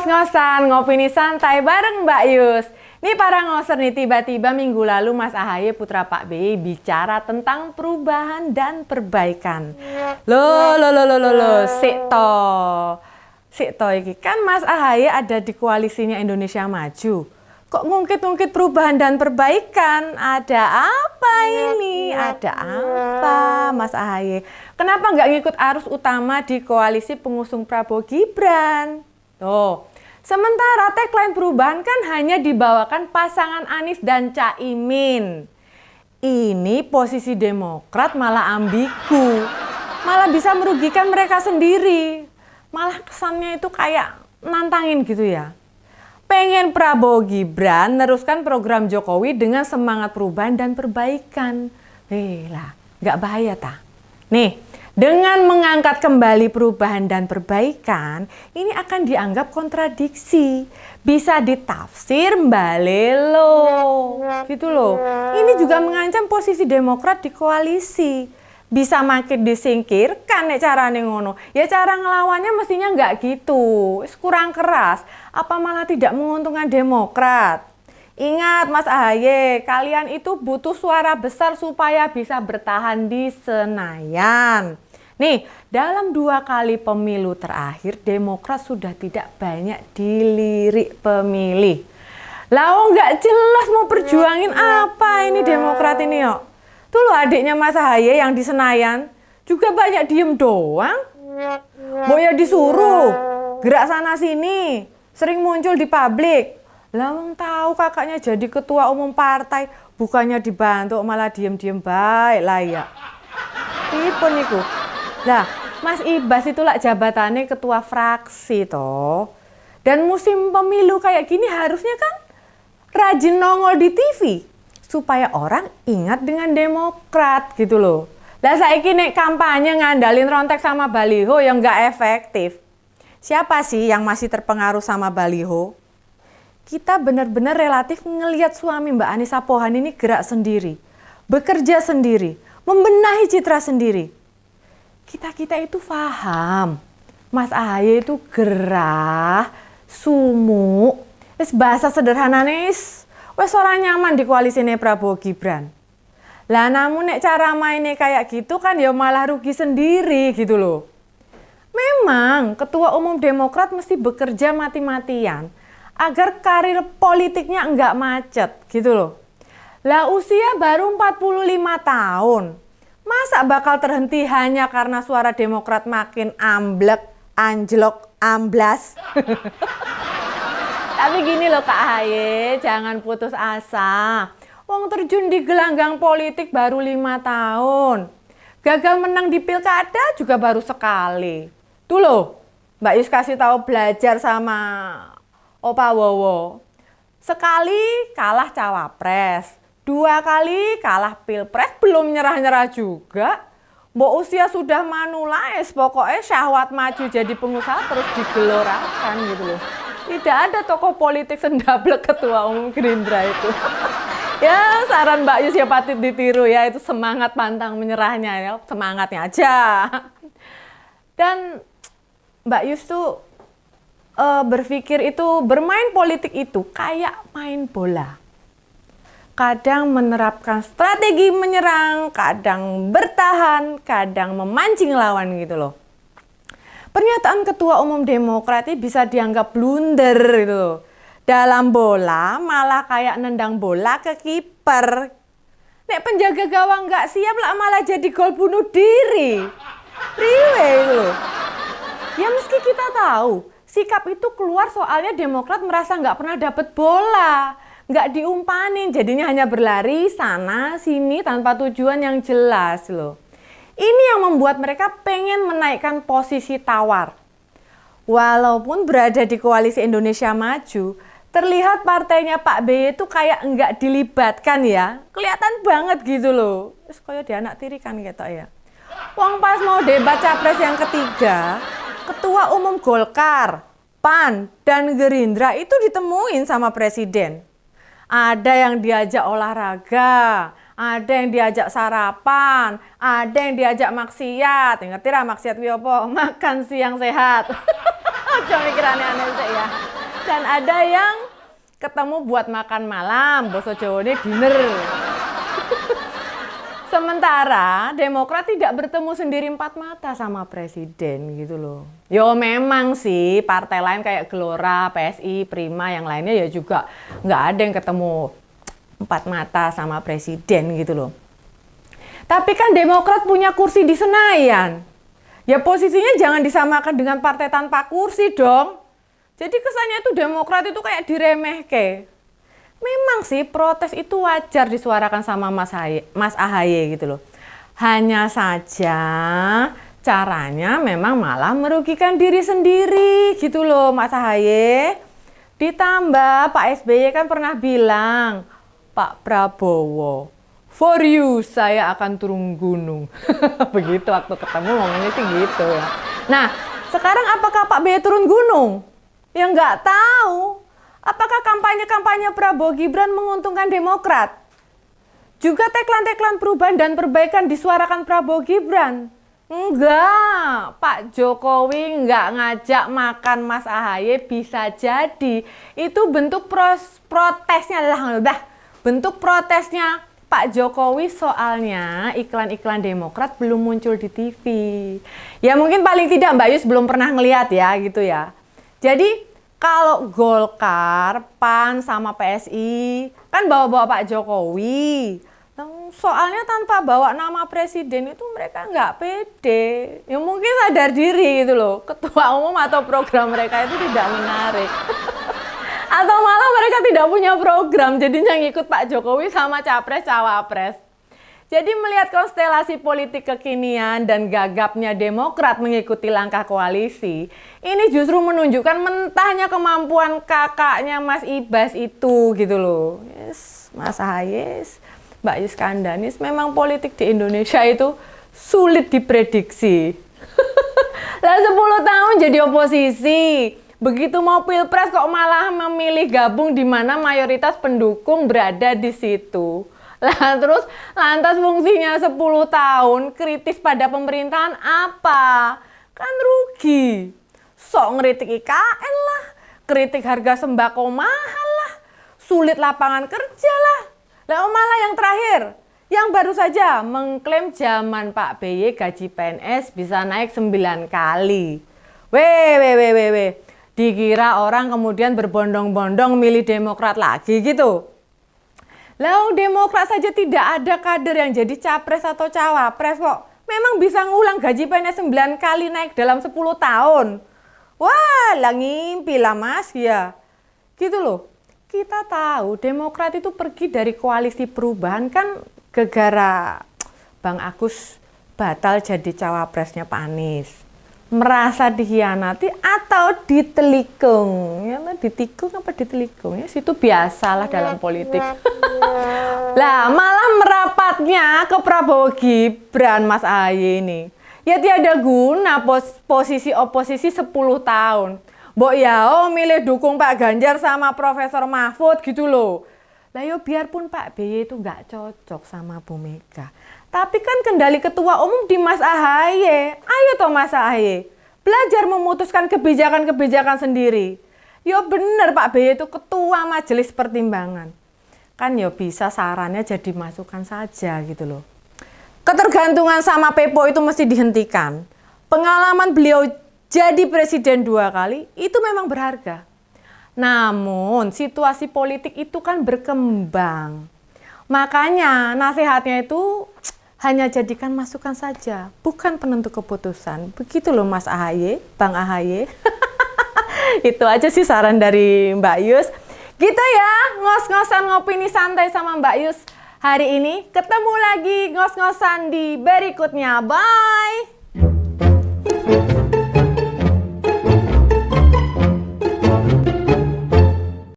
ngos-ngosan, ngopi nih santai bareng Mbak Yus. Nih para ngoser nih, tiba-tiba minggu lalu Mas AHY putra Pak BY bicara tentang perubahan dan perbaikan. Sik to iki kan Mas AHY ada di koalisinya Indonesia Maju. Kok ngungkit-ngungkit perubahan dan perbaikan? Ada apa ini? Ada apa Mas AHY? Kenapa nggak ngikut arus utama di koalisi pengusung Prabowo Gibran? Tuh, sementara tagline perubahan kan hanya dibawakan pasangan Anies dan Caimin. Ini posisi Demokrat malah ambigu, malah bisa merugikan mereka sendiri. Malah kesannya itu kayak nantangin gitu ya. Pengen Prabowo Gibran neruskan program Jokowi dengan semangat perubahan dan perbaikan. Lah, nggak bahaya ta? Nih, dengan mengangkat kembali perubahan dan perbaikan, ini akan dianggap kontradiksi. Bisa ditafsir mbalelo. Gitu loh. Ini juga mengancam posisi Demokrat di koalisi. Bisa makin disingkirkan nek carane ngono. Ya cara ngelawannya mestinya nggak gitu. Kurang keras. Apa malah tidak menguntungkan Demokrat? Ingat Mas AHY, kalian itu butuh suara besar supaya bisa bertahan di Senayan. Nih, dalam 2 kali pemilu terakhir, Demokrat sudah tidak banyak dilirik pemilih. Lah nggak jelas mau perjuangin apa ini Demokrat ini yuk. Tuh loh adiknya Mas AHY yang di Senayan, juga banyak diem doang. Mau ya disuruh, gerak sana sini, sering muncul di publik. Lawang tahu kakaknya jadi ketua umum partai, bukannya dibantu malah diem-diem baik lah ya. Tipe niku. Lah, Mas Ibas itulah jabatannya ketua fraksi toh. Dan musim pemilu kayak gini harusnya kan rajin nongol di TV supaya orang ingat dengan Demokrat gitu loh. Lah saiki nek kampanye ngandalin rontek sama baliho yang nggak efektif. Siapa sih yang masih terpengaruh sama baliho? Kita benar-benar relatif ngelihat suami Mbak Anissa Pohan ini gerak sendiri, bekerja sendiri, membenahi citra sendiri. Kita itu paham, Mas AHY itu gerah, sumuk, bahasa sederhananya wes orang nyaman di koalisi Prabowo Gibran. Lah namun nek cara mainnya kayak gitu kan ya malah rugi sendiri gitu loh. Memang ketua umum Demokrat mesti bekerja mati-matian agar karir politiknya enggak macet gitu loh. Lah usia baru 45 tahun. Masa bakal terhenti hanya karena suara Demokrat makin amblek, anjlok, amblas? Tapi gini loh Kak AHY, jangan putus asa. Wong terjun di gelanggang politik baru 5 tahun. Gagal menang di pilkada juga baru sekali. Tuh loh, Mbak Yus kasih tahu belajar sama Opa Wowo. Sekali kalah cawapres, 2 kali kalah pilpres, belum nyerah-nyerah juga. Mbok usia sudah manulais, pokoknya syahwat maju jadi pengusaha terus digelorakan gitu loh. Tidak ada tokoh politik sendablek ketua umum Gerindra itu. Ya saran Mbak Yus ya patut ditiru ya, itu semangat pantang menyerahnya ya, semangatnya aja. Dan Mbak Yus tuh berpikir itu bermain politik itu kayak main bola. Kadang menerapkan strategi menyerang, kadang bertahan, kadang memancing lawan gitu loh. Pernyataan ketua umum Demokrat ini bisa dianggap blunder gitu loh. Dalam bola malah kayak nendang bola ke kiper. Nek penjaga gawang nggak siap lah malah jadi gol bunuh diri. Riwe gitu loh. Ya meski kita tahu sikap itu keluar soalnya Demokrat merasa nggak pernah dapet bola, nggak diumpanin, jadinya hanya berlari sana sini tanpa tujuan yang jelas loh. Ini yang membuat mereka pengen menaikkan posisi tawar. Walaupun berada di koalisi Indonesia Maju, terlihat partainya Pak BY itu kayak nggak dilibatkan ya, kelihatan banget gitu loh. Terus kayak dianak tirikan gitu ya. Wong pas mau debat capres yang ketiga, Ketua Umum Golkar, PAN, dan Gerindra itu ditemuin sama Presiden. Ada yang diajak olahraga, ada yang diajak sarapan, ada yang diajak maksiat. Ngerti lah maksiat kuwi apa? Makan siang sehat. Ojo mikir aneh-aneh sih ya. Dan ada yang ketemu buat makan malam, basa Jawane dinner. Sementara Demokrat tidak bertemu sendiri empat mata sama presiden gitu loh. Yo memang sih partai lain kayak Gelora, PSI, Prima yang lainnya ya juga nggak ada yang ketemu empat mata sama presiden gitu loh. Tapi kan Demokrat punya kursi di Senayan. Ya posisinya jangan disamakan dengan partai tanpa kursi dong. Jadi kesannya itu Demokrat itu kayak diremehke. Memang sih protes itu wajar disuarakan sama Mas AHY gitu loh. Hanya saja caranya memang malah merugikan diri sendiri gitu loh Mas AHY. Ditambah Pak SBY kan pernah bilang, Pak Prabowo, for you saya akan turun gunung. Begitu waktu ketemu ngomongnya sih gitu ya. Nah sekarang apakah Pak BY turun gunung? Ya nggak tahu. Apakah kampanye-kampanye Prabowo Gibran menguntungkan Demokrat? Juga tagline-tagline perubahan dan perbaikan disuarakan Prabowo Gibran? Enggak, Pak Jokowi enggak ngajak makan Mas AHY bisa jadi. Itu bentuk protesnya lah. Bentuk protesnya Pak Jokowi soalnya iklan-iklan Demokrat belum muncul di TV. Ya mungkin paling tidak Mbak Yus belum pernah ngelihat ya gitu ya. Jadi kalau Golkar, PAN, sama PSI kan bawa-bawa Pak Jokowi. Soalnya tanpa bawa nama presiden itu mereka nggak pede. Ya mungkin sadar diri gitu loh. Ketua umum atau program mereka itu tidak menarik. Atau malah mereka tidak punya program. Jadinya ngikut Pak Jokowi sama capres-cawapres. Jadi melihat konstelasi politik kekinian dan gagapnya Demokrat mengikuti langkah koalisi, ini justru menunjukkan mentahnya kemampuan kakaknya Mas Ibas itu gitu loh. Yes, Mas AHY, Mbak Yus Kandanis, memang politik di Indonesia itu sulit diprediksi. Lah 10 tahun jadi oposisi, begitu mau pilpres kok malah memilih gabung di mana mayoritas pendukung berada di situ. Lah terus lantas fungsinya 10 tahun kritis pada pemerintahan apa? Kan rugi. Sok ngeritik IKN lah, kritik harga sembako mahal lah, sulit lapangan kerja lah. Lah malah yang terakhir, yang baru saja mengklaim zaman Pak BY gaji PNS bisa naik 9 kali. Weh. Dikira orang kemudian berbondong-bondong milih Demokrat lagi gitu. Lah Demokrat saja tidak ada kader yang jadi capres atau cawapres kok. Memang bisa ngulang gaji PNS 9 kali naik dalam 10 tahun. Wah, lah ngimpi lah Mas ya. Gitu loh. Kita tahu Demokrat itu pergi dari koalisi perubahan kan gegara Bang Agus batal jadi cawapresnya Pak Anies. Merasa dikhianati atau ditelikung. Ya, ditikung apa ditelikung? Ya, situ biasalah dalam politik. Lah, malah merapatnya ke Prabowo Gibran Mas AHY ini. Ya tiada guna posisi oposisi 10 tahun. Mbok ya, milih dukung Pak Ganjar sama Profesor Mahfud gitu loh. Lah yo biarpun Pak BY itu nggak cocok sama Bu Mega. Tapi kan kendali ketua umum di Mas AHY. Ayo toh Mas AHY, belajar memutuskan kebijakan-kebijakan sendiri. Yo bener Pak BY itu ketua majelis pertimbangan. Kan yo bisa sarannya jadi masukan saja gitu loh. Ketergantungan sama Pepo itu mesti dihentikan. Pengalaman beliau jadi presiden 2 kali itu memang berharga. Namun situasi politik itu kan berkembang. Makanya nasihatnya itu hanya jadikan masukan saja, bukan penentu keputusan. Begitu loh Mas AHY, Bang AHY. Itu aja sih saran dari Mbak Yus. Gitu ya, ngos-ngosan ngopini santai sama Mbak Yus hari ini. Ketemu lagi ngos-ngosan di berikutnya. Bye!